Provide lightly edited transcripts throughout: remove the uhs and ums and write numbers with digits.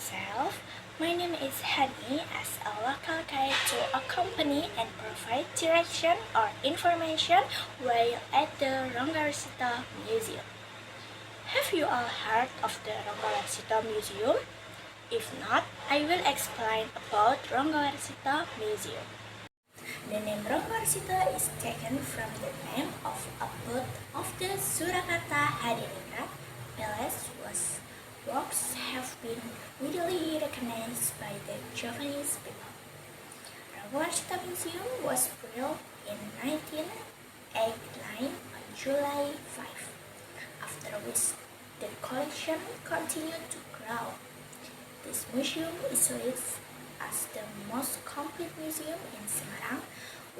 myself. My name is Hani as a local guide to accompany and provide direction or information while at the Ranggawarsita Museum. Have you all heard of the Ranggawarsita Museum? If not, I will explain about Ranggawarsita Museum. The name Ranggawarsita is taken from the name of a boat of the Surakarta Hadiningrat Palace was works have been widely recognized by the Japanese people. Ranggawarsita Museum was built in 1989 on July 5, after which the collection continued to grow. This museum is listed as the most complete museum in Semarang,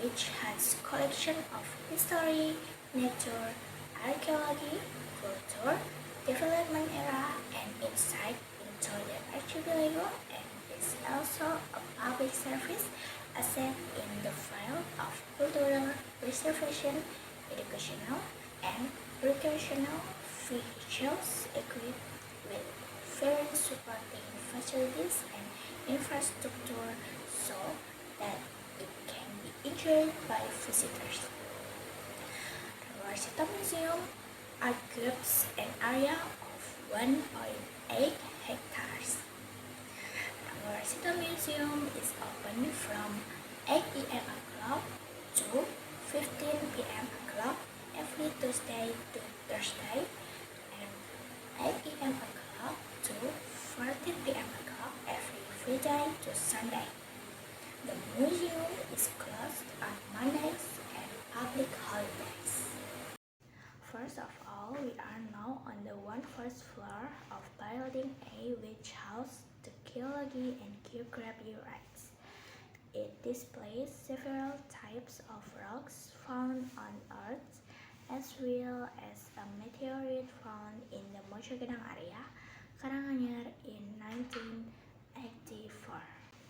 which has collection of history, nature, archaeology, culture, development era, and insight into the archipelago, and is also a public service asset in the field of cultural preservation, educational, and recreational features equipped with very supporting facilities and infrastructure so that it can be enjoyed by visitors. Ranggawarsita Museum occupies an area of 1.8 hectares. Ranggawarsita Museum is open from 8 a.m. o'clock to 15 p.m. o'clock every Tuesday to Thursday, and 8 a.m. o'clock to 14 p.m. o'clock every Friday to Sunday. The museum is closed on Mondays and public holidays. First of all, we are now on the first floor of Building A, which houses the geology and geography rights. It displays several types of rocks found on Earth, as well as a meteorite found in the Mojogenang area, Karanganyar, in 1984.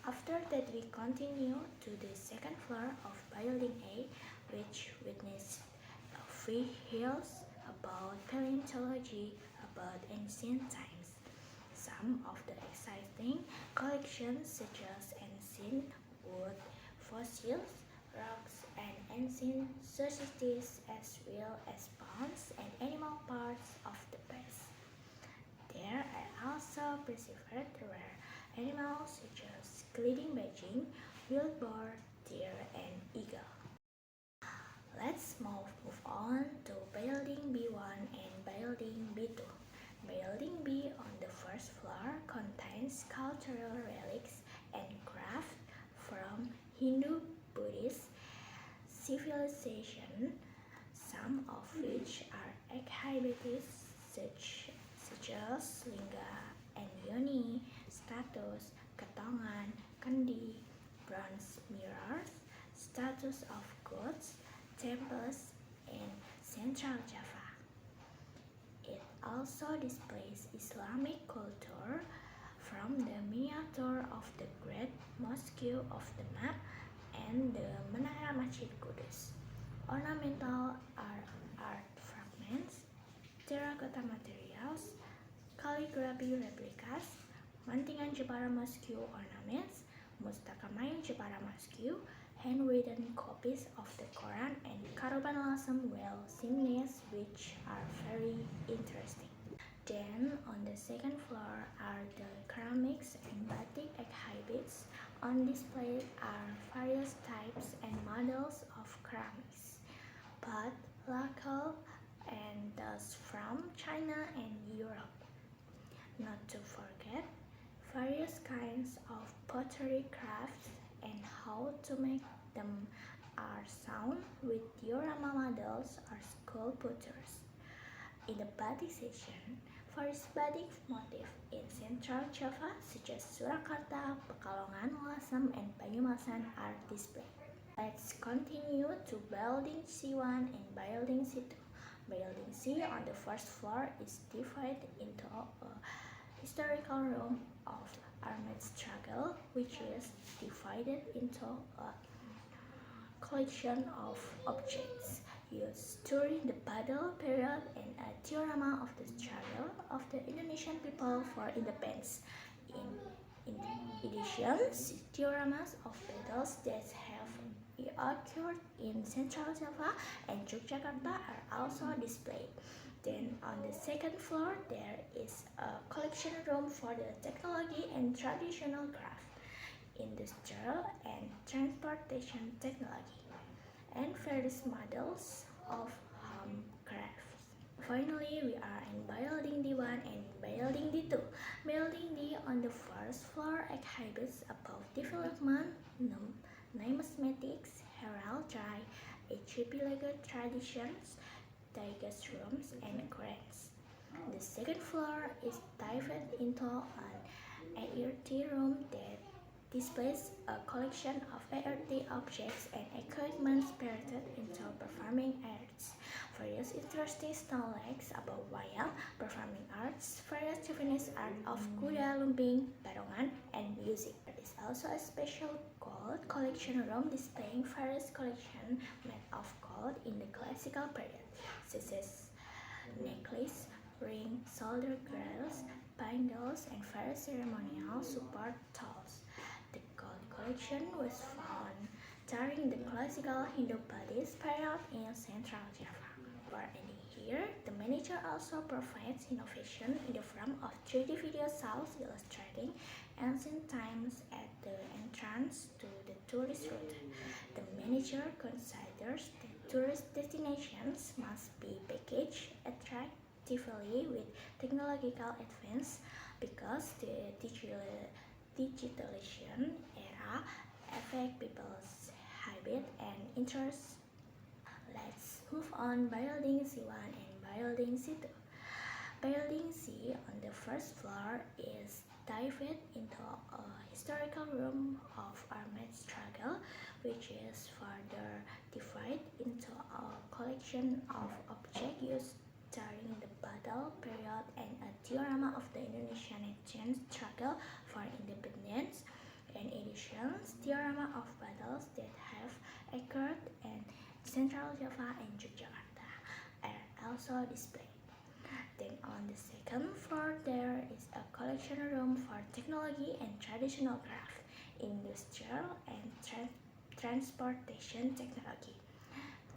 After that, we continue to the second floor of Building A, which witnessed free hills about paleontology, about ancient times. Some of the exciting collections such as ancient wood, fossils, rocks, and ancient societies, as well as bones and animal parts of the past. There are also preserved rare animals such as gliding badging, wild boar, deer, and eagle. Let's move on to Building B1 and Building B2. Building B on the first floor contains cultural relics and crafts from Hindu-Buddhist civilization, some of which are exhibited such as Lingga and Yoni, statues, Ketongan, Kendi, bronze mirrors, statues of gods, temples in Central Java. It also displays Islamic culture from the miniature of the Great Mosque of the Map and the Menara Masjid Qudus, ornamental art fragments, terracotta materials, calligraphy replicas, Mantingan Jepara Mosque ornaments, Mustaka Mayang Jepara Mosque, handwritten copies of the Quran, and Karuban Lasem well chimneys, which are very interesting. Then on the second floor are the ceramics and batik exhibits. On display are various types and models of ceramics, both local and those from China and Europe. Not to forget, various kinds of pottery crafts and how to make them are shown with diorama models or sculptures. In the batik section, various batik motifs in Central Java such as Surakarta, Pekalongan, Lasem, and Banyumasan are displayed. Let's continue to Building C1 and Building C2. Building C on the first floor is divided into a historical room of armed struggle, which is divided into a collection of objects used during the battle period and a diorama of the struggle of the Indonesian people for independence in editions, dioramas of battles that have occurred in Central Java and Yogyakarta are also displayed. Then on the second floor there is a collection room for the technology and traditional craft, industrial and transportation technology, and various models of home crafts. Finally, we are in Building D1 and Building D2. Building D on the first floor exhibits above development, numismatics, heraldry, archipelago traditions, tigers rooms, and grants. The second floor is divided into an ART room that displays a collection of ART objects and equipment spirited into performing arts. Various interesting knowledge about wayang, performing arts, various Javanese art of kuda, lumbing, barongan, and music. There is also a special gold collection room displaying various collections made of gold in the classical period, such as necklace, ring, shoulder girdles, bangles, and various ceremonial support tools. The gold collection was found during the classical Hindu-Buddhist period in Central Java. For ending here, the manager also provides innovation in the form of 3D video shows illustrating ancient times at the entrance to the tourist route. The manager considers that tourist destinations must be packaged attractively with technological advance because the digitalization era affect people's habit and interests. Let's move on Building C1 and Building C2. Building C on the first floor is divided into a historical room of armed struggle, which is further divided into a collection of objects used during the battle period and a diorama of the Indonesian ancient struggle for independence, and editions, diorama of battles that have occurred in Central Java and Yogyakarta are also displayed. Then on the second floor there is a collection room for technology and traditional craft, industrial and transportation technology,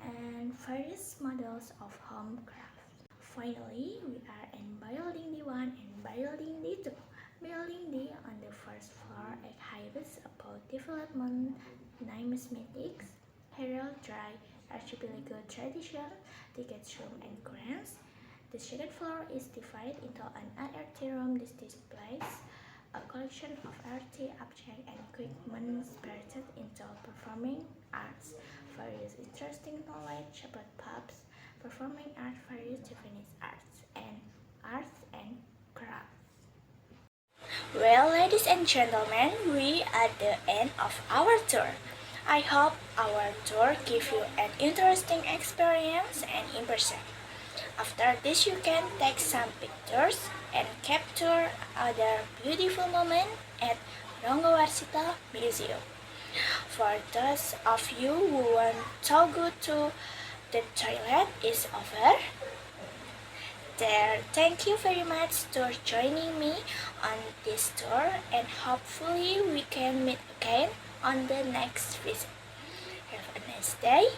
and various models of home craft. Finally, we are in Building D1 and Building D2. Building D on the first floor exhibits about development, numismatics, heraldry, archipelago tradition, tickets room, and grants. The second floor is divided into an ART room. This displays a collection of ART objects and equipment spirited into performing arts. Various interesting knowledge about pubs, performing art, various Japanese arts and crafts. Well, ladies and gentlemen, we are at the end of our tour. I hope our tour gave you an interesting experience and impression. After this, you can take some pictures and capture other beautiful moments at Ranggawarsita Museum. For those of you who want to go to the toilet is over. There, thank you very much for joining me on this tour, and hopefully we can meet again on the next visit. Have a nice day.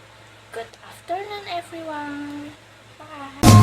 Good afternoon, everyone. Bye.